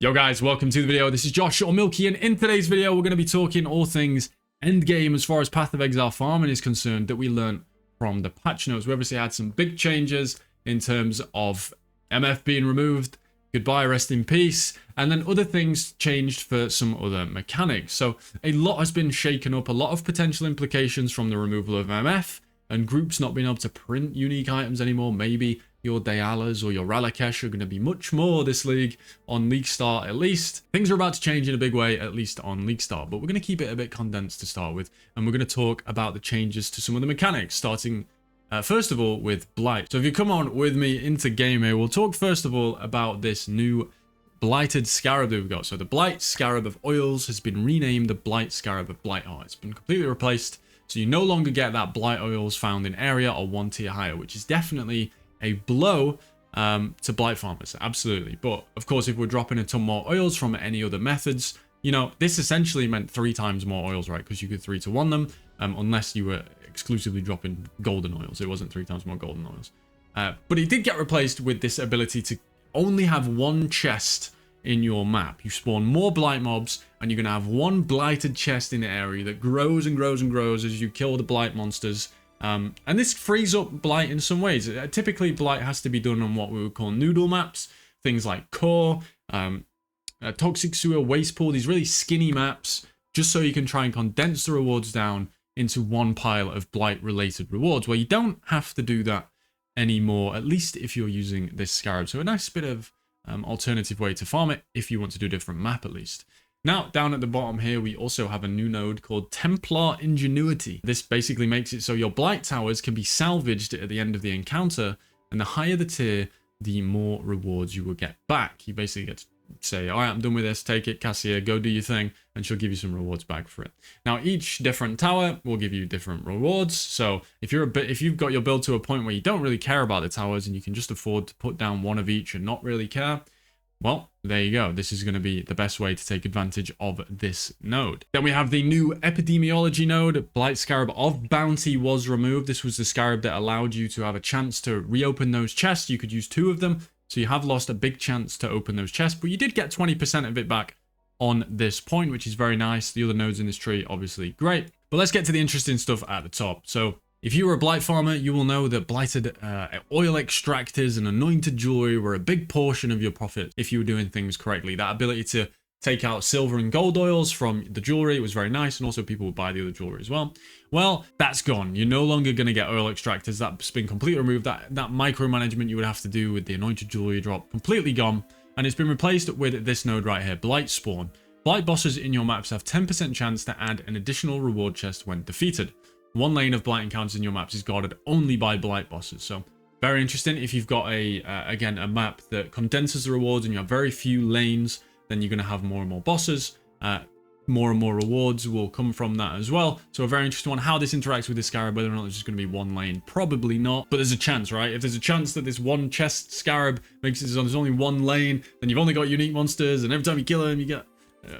Yo guys, welcome to the video. This is Josh or Milky, and in today's video we're going to be talking all things Endgame as far as Path of Exile farming is concerned that we learned from the patch notes. We obviously had some big changes in terms of MF being removed, goodbye, rest in peace, and then other things changed for some other mechanics. So a lot has been shaken up, a lot of potential implications from the removal of MF, and groups not being able to print unique items anymore. Maybe your Dayalas or your Ralakesh are going to be much more this league on League Start at least. Things are about to change in a big way, at least on League Start, but we're going to keep it a bit condensed to start with, and we're going to talk about the changes to some of the mechanics, starting first of all with Blight. So if you come on with me into game here, we'll talk first of all about this new Blighted Scarab that we've got. So the Blight Scarab of Oils has been renamed the Blight Scarab of Blight Art. It's been completely replaced, so you no longer get that Blight Oils found in area or one tier higher, which is definitely a blow to Blight farmers, absolutely. But of course, if we're dropping a ton more oils from any other methods, you know, this essentially meant 3 times more oils, right? Because you could 3-to-1 them, unless you were exclusively dropping golden oils. It wasn't 3 times more golden oils. But it did get replaced with this ability to only have one chest in your map. You spawn more Blight mobs, and you're going to have one Blighted chest in the area that grows and grows and grows as you kill the Blight monsters. And this frees up Blight in some ways. Typically, Blight has to be done on what we would call noodle maps. Things like Core, Toxic Sewer, Waste Pool, these really skinny maps, just so you can try and condense the rewards down into one pile of Blight-related rewards, where you don't have to do that anymore, at least if you're using this Scarab. So a nice bit of alternative way to farm it, if you want to do a different map at least. Now, down at the bottom here, we also have a new node called Templar Ingenuity. This basically makes it so your Blight towers can be salvaged at the end of the encounter, and the higher the tier, the more rewards you will get back. You basically get to say, all right, I'm done with this, take it, Cassia, go do your thing, and she'll give you some rewards back for it. Now, each different tower will give you different rewards, so if you've got your build to a point where you don't really care about the towers, and you can just afford to put down one of each and not really care, well, there you go. This is going to be the best way to take advantage of this node. Then we have the new Epidemiology node. Blight Scarab of Bounty was removed. This was the Scarab that allowed you to have a chance to reopen those chests. You could use 2 of them, so you have lost a big chance to open those chests, but you did get 20% of it back on this point, which is very nice. The other nodes in this tree, obviously great. But let's get to the interesting stuff at the top. So if you were a Blight farmer, you will know that Blighted oil extractors and anointed jewelry were a big portion of your profit if you were doing things correctly. That ability to take out silver and gold oils from the jewelry was very nice, and also people would buy the other jewelry as well. Well, that's gone. You're no longer going to get oil extractors. That's been completely removed. That micromanagement you would have to do with the anointed jewelry drop, completely gone. And it's been replaced with this node right here, Blight Spawn. Blight bosses in your maps have 10% chance to add an additional reward chest when defeated. One lane of Blight encounters in your maps is guarded only by Blight bosses. So very interesting. If you've got again, a map that condenses the rewards and you have very few lanes, then you're going to have more and more bosses. More and more rewards will come from that as well. So a very interesting one. How this interacts with the Scarab, whether or not it's just going to be one lane, probably not. But there's a chance, right? If there's a chance that this one chest Scarab makes it so there's only one lane, then you've only got unique monsters, and every time you kill them, you get...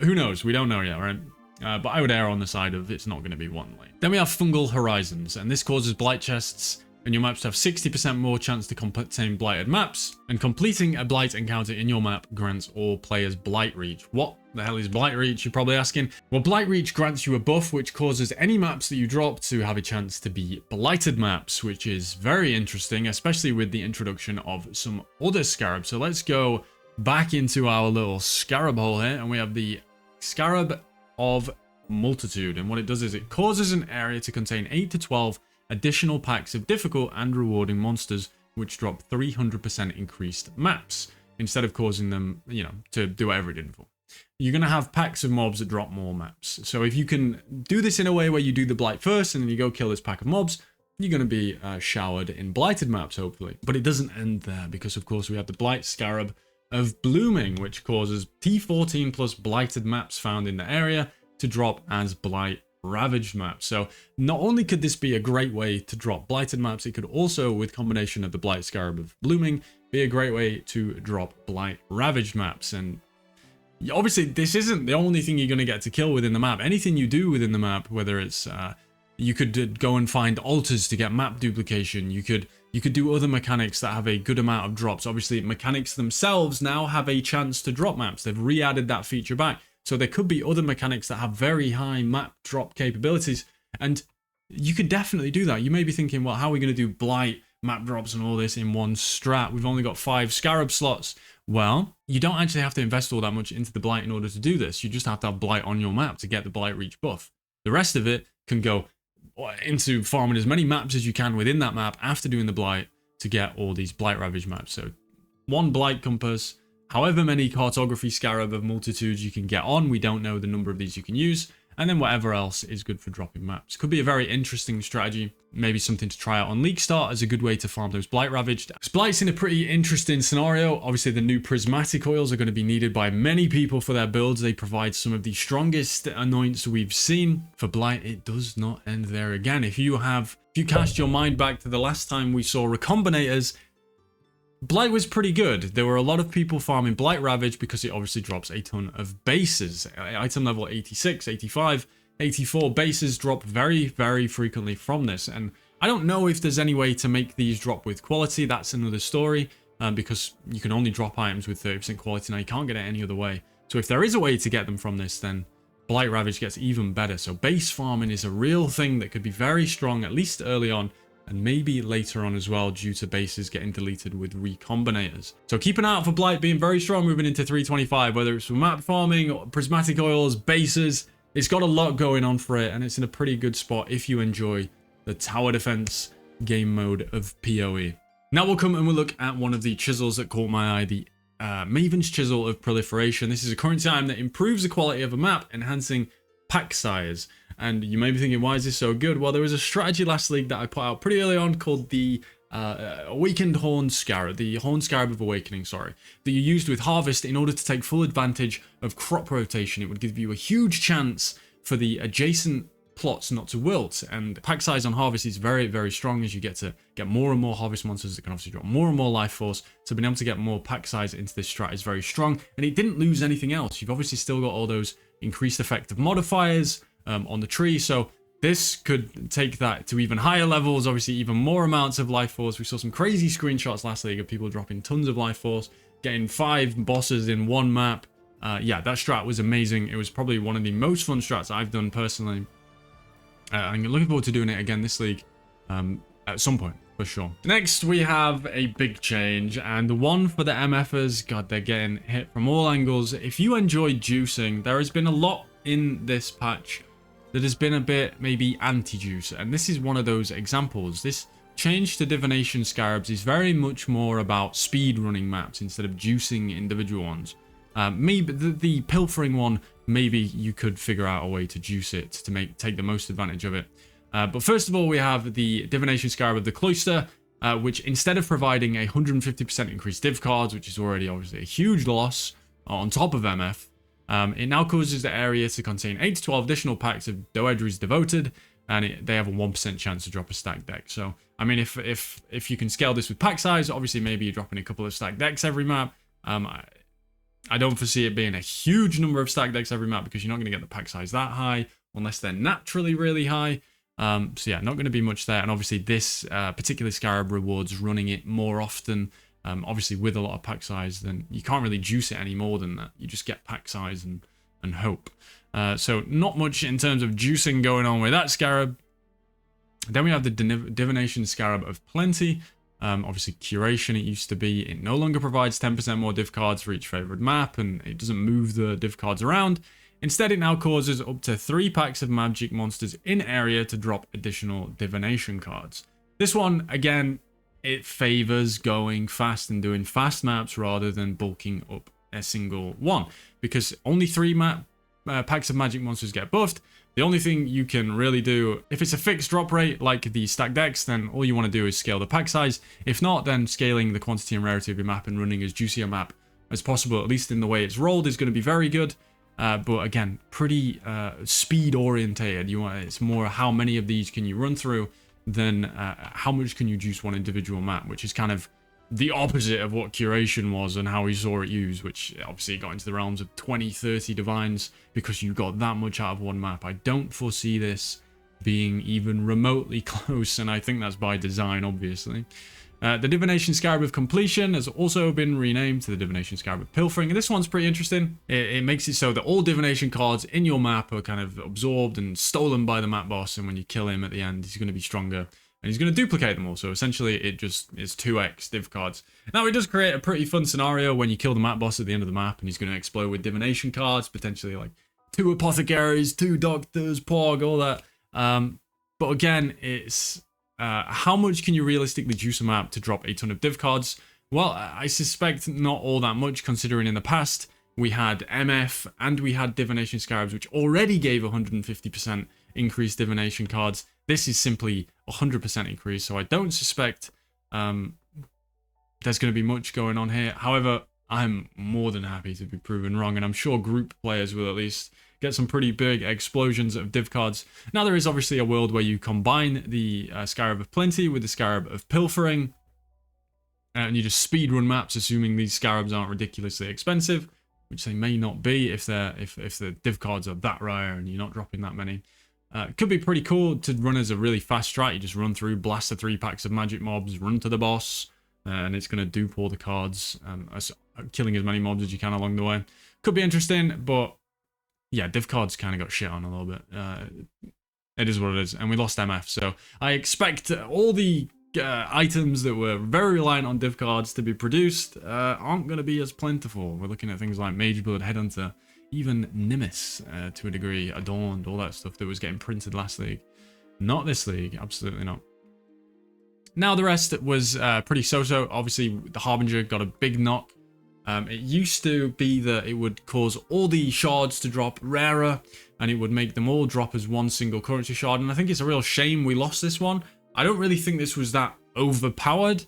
who knows? We don't know yet, right? But I would err on the side of it's not going to be one lane. Then we have Fungal Horizons, and this causes Blight chests and your maps to have 60% more chance to contain Blighted maps, and completing a Blight encounter in your map grants all players Blight Reach. What the hell is Blight Reach, you're probably asking? Well, Blight Reach grants you a buff which causes any maps that you drop to have a chance to be Blighted maps, which is very interesting, especially with the introduction of some other Scarabs. So let's go back into our little Scarab hole here, and we have the Scarab of Multitude, and what it does is it causes an area to contain 8 to 12 additional packs of difficult and rewarding monsters which drop 300% increased maps instead of causing them, you know, to do whatever it did for. You're going to have packs of mobs that drop more maps. So if you can do this in a way where you do the Blight first and then you go kill this pack of mobs, you're going to be showered in Blighted maps, hopefully. But it doesn't end there, because of course we have the Blight Scarab of Blooming, which causes T14 plus Blighted maps found in the area to drop as Blight Ravaged maps. So not only could this be a great way to drop Blighted maps, it could also, with combination of the Blight Scarab of Blooming, be a great way to drop Blight Ravaged maps. And obviously this isn't the only thing you're going to get to kill within the map. Anything you do within the map, whether it's You could go and find altars to get map duplication. You could do other mechanics that have a good amount of drops. Obviously, mechanics themselves now have a chance to drop maps. They've re-added that feature back. So there could be other mechanics that have very high map drop capabilities. And you could definitely do that. You may be thinking, well, how are we going to do Blight, map drops and all this in one strat? We've only got 5 Scarab slots. Well, you don't actually have to invest all that much into the Blight in order to do this. You just have to have Blight on your map to get the Blight reach buff. The rest of it can go into farming as many maps as you can within that map after doing the Blight to get all these Blight ravaged maps. So 1 Blight compass, however many cartography Scarab of multitudes you can get on. We don't know the number of these you can use. And then whatever else is good for dropping maps. Could be a very interesting strategy. Maybe something to try out on League Start as a good way to farm those Blight Ravaged. Blight's in a pretty interesting scenario. Obviously, the new prismatic oils are going to be needed by many people for their builds. They provide some of the strongest anoints we've seen. For Blight, it does not end there again. If you cast your mind back to the last time we saw Recombinators, Blight was pretty good. There were a lot of people farming Blight Ravage because it obviously drops a ton of bases. Item level 86, 85, 84 bases drop very, very frequently from this. And I don't know if there's any way to make these drop with quality. That's another story because you can only drop items with 30% quality now. You can't get it any other way. So if there is a way to get them from this, then Blight Ravage gets even better. So base farming is a real thing that could be very strong, at least early on, and maybe later on as well due to bases getting deleted with recombinators. So keep an eye out for Blight being very strong moving into 325, whether it's for map farming, or prismatic oils, bases. It's got a lot going on for it, and it's in a pretty good spot if you enjoy the tower defense game mode of PoE. Now we'll come and we'll look at one of the chisels that caught my eye, the Maven's Chisel of Proliferation. This is a currency item that improves the quality of a map, enhancing pack size. And you may be thinking, why is this so good? Well, there was a strategy last league that I put out pretty early on called the Awakened Horn Scarab, the Horn Scarab of Awakening, sorry, that you used with Harvest in order to take full advantage of crop rotation. It would give you a huge chance for the adjacent plots not to wilt, and pack size on Harvest is very, very strong as you get to get more and more Harvest monsters that can obviously drop more and more life force. So being able to get more pack size into this strat is very strong, and it didn't lose anything else. You've obviously still got all those increased effective modifiers on the tree, so this could take that to even higher levels, obviously even more amounts of life force. We saw some crazy screenshots last league of people dropping tons of life force, getting 5 bosses in one map. Yeah, that strat was amazing. It was probably one of the most fun strats I've done personally. I'm looking forward to doing it again this league at some point, for sure. Next, we have a big change, and the one for the MFers. God, they're getting hit from all angles. If you enjoy juicing, there has been a lot in this patch that has been a bit maybe anti-juice, and this is one of those examples. This change to Divination Scarabs is very much more about speed running maps instead of juicing individual ones. Maybe the pilfering one, maybe you could figure out a way to juice it to take the most advantage of it. But first of all, we have the Divination Scarab of the Cloister, which instead of providing a 150% increased div cards, which is already obviously a huge loss on top of MF, it now causes the area to contain 8 to 12 additional packs of Doedri's Devoted, and they have a 1% chance to drop a stacked deck. So, I mean, if you can scale this with pack size, obviously maybe you're dropping a couple of stacked decks every map. I don't foresee it being a huge number of stacked decks every map because you're not going to get the pack size that high unless they're naturally really high. So yeah, not going to be much there. And obviously this particular Scarab rewards running it more often. Obviously with a lot of pack size, then you can't really juice it any more than that. You just get pack size and hope. So not much in terms of juicing going on with that Scarab. Then we have the Divination Scarab of Plenty. Obviously curation it used to be. It no longer provides 10% more div cards for each favored map, and it doesn't move the div cards around. Instead, it now causes up to 3 packs of magic monsters in area to drop additional divination cards. This one, again, it favors going fast and doing fast maps rather than bulking up a single one, because only 3 packs of magic monsters get buffed. The only thing you can really do, if it's a fixed drop rate like the stacked decks, then all you want to do is scale the pack size. If not, then scaling the quantity and rarity of your map and running as juicy a map as possible, at least in the way it's rolled, is going to be very good. But again, pretty speed orientated. It's more how many of these can you run through than how much can you juice one individual map, which is kind of the opposite of what curation was and how we saw it used, which obviously got into the realms of 20, 30 divines because you got that much out of one map. I don't foresee this being even remotely close, and I think that's by design, obviously. The Divination Scarab of Completion has also been renamed to the Divination Scarab of Pilfering, and this one's pretty interesting. It makes it so that all divination cards in your map are kind of absorbed and stolen by the map boss, and when you kill him at the end, he's going to be stronger, and he's going to duplicate them all. So essentially, it just is 2x div cards. Now, it does create a pretty fun scenario when you kill the map boss at the end of the map, and he's going to explode with divination cards, potentially like 2 apothecaries, 2 doctors, pog, all that. But again, it's how much can you realistically juice a map to drop a ton of div cards? Well, I suspect not all that much, considering in the past we had MF and we had Divination Scarabs, which already gave 150% increased divination cards. This is simply 100% increase, so I don't suspect there's going to be much going on here. However, I'm more than happy to be proven wrong, and I'm sure group players will at least get some pretty big explosions of div cards. Now, there is obviously a world where you combine the Scarab of Plenty with the Scarab of Pilfering, and you just speedrun maps, assuming these Scarabs aren't ridiculously expensive, which they may not be if the div cards are that rare and you're not dropping that many. It could be pretty cool to run as a really fast strat. You just run through, blast the 3 packs of magic mobs, run to the boss, and it's going to dupe all the cards, killing as many mobs as you can along the way. Could be interesting, but yeah, div cards kind of got shit on a little bit. It is what it is, and we lost MF, so I expect all the items that were very reliant on div cards to be produced aren't going to be as plentiful. We're looking at things like Mageblood, Headhunter, even Nimbus to a degree, Adorned, all that stuff that was getting printed last league. Not this league, absolutely not. Now, the rest was pretty so-so. Obviously, the Harbinger got a big knock. It used to be that it would cause all the shards to drop rarer, and it would make them all drop as one single currency shard, and I think it's a real shame we lost this one. I don't really think this was that overpowered,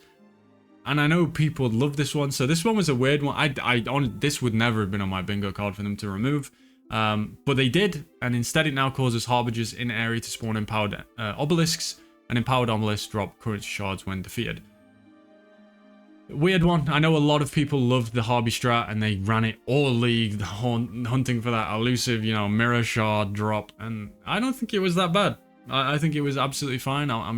and I know people love this one, so this one was a weird one. This would never have been on my bingo card for them to remove, but they did, and instead it now causes Harbingers in area to spawn empowered obelisks, and empowered obelisks drop currency shards when defeated. Weird one. I know a lot of people loved the Harby strat and they ran it all league, hunting for that elusive, you know, mirror shard drop, and I don't think it was that bad. I think it was absolutely fine. I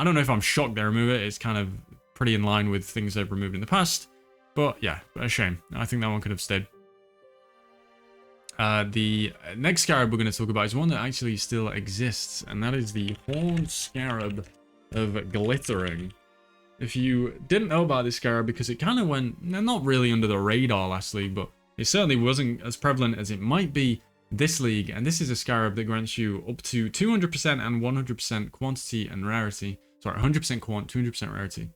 don't know if I'm shocked they remove it. It's kind of pretty in line with things they've removed in the past, but yeah, a shame. I think that one could have stayed. The next Scarab we're going to talk about is one that actually still exists, and that is the Horned Scarab of Glittering. If you didn't know about this Scarab, because it kind of went, not really under the radar last league, but it certainly wasn't as prevalent as it might be this league, and this is a Scarab that grants you up to 200% and 100% quantity and rarity. Sorry, 100% quant, 200% rarity.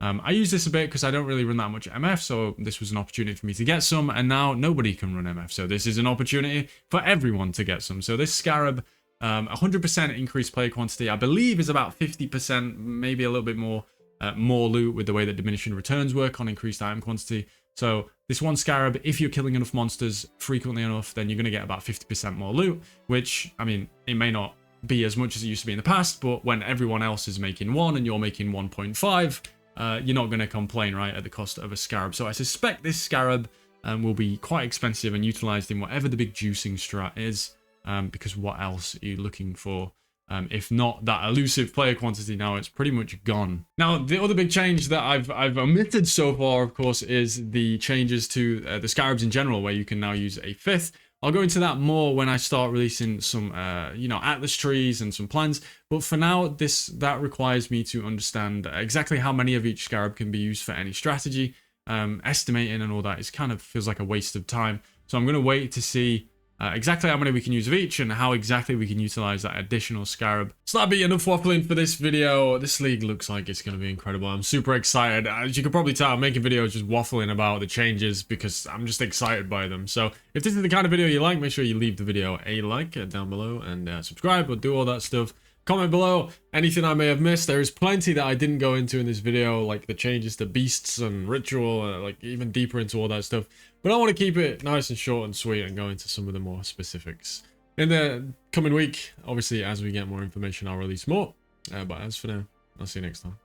I use this a bit because I don't really run that much MF, so this was an opportunity for me to get some, and now nobody can run MF, so this is an opportunity for everyone to get some. So this Scarab, 100% increased player quantity, I believe is about 50%, maybe a little bit more loot with the way that diminishing returns work on increased item quantity. So this one Scarab, if you're killing enough monsters frequently enough, then you're going to get about 50% more loot, which, I mean, it may not be as much as it used to be in the past, but when everyone else is making 1 and you're making 1.5, you're not going to complain, right, at the cost of a Scarab. So I suspect this Scarab will be quite expensive and utilized in whatever the big juicing strat is, because what else are you looking for? If not that elusive player quantity, now it's pretty much gone. Now, the other big change that I've omitted so far, of course, is the changes to the Scarabs in general, where you can now use a 5th. I'll go into that more when I start releasing some, you know, Atlas trees and some plans. But for now, that requires me to understand exactly how many of each Scarab can be used for any strategy. Estimating and all that is kind of feels like a waste of time. So I'm going to wait to see exactly how many we can use of each and how exactly we can utilize that additional Scarab. So that'll be enough waffling for this video. This league looks like it's going to be incredible. I'm super excited. As you can probably tell, I'm making videos just waffling about the changes because I'm just excited by them. So if this is the kind of video you like, make sure you leave the video a like down below and subscribe or do all that stuff. Comment below anything I may have missed. There is plenty that I didn't go into in this video, like the changes to beasts and ritual, like even deeper into all that stuff. But I want to keep it nice and short and sweet and go into some of the more specifics in the coming week. Obviously, as we get more information, I'll release more. But as for now, I'll see you next time.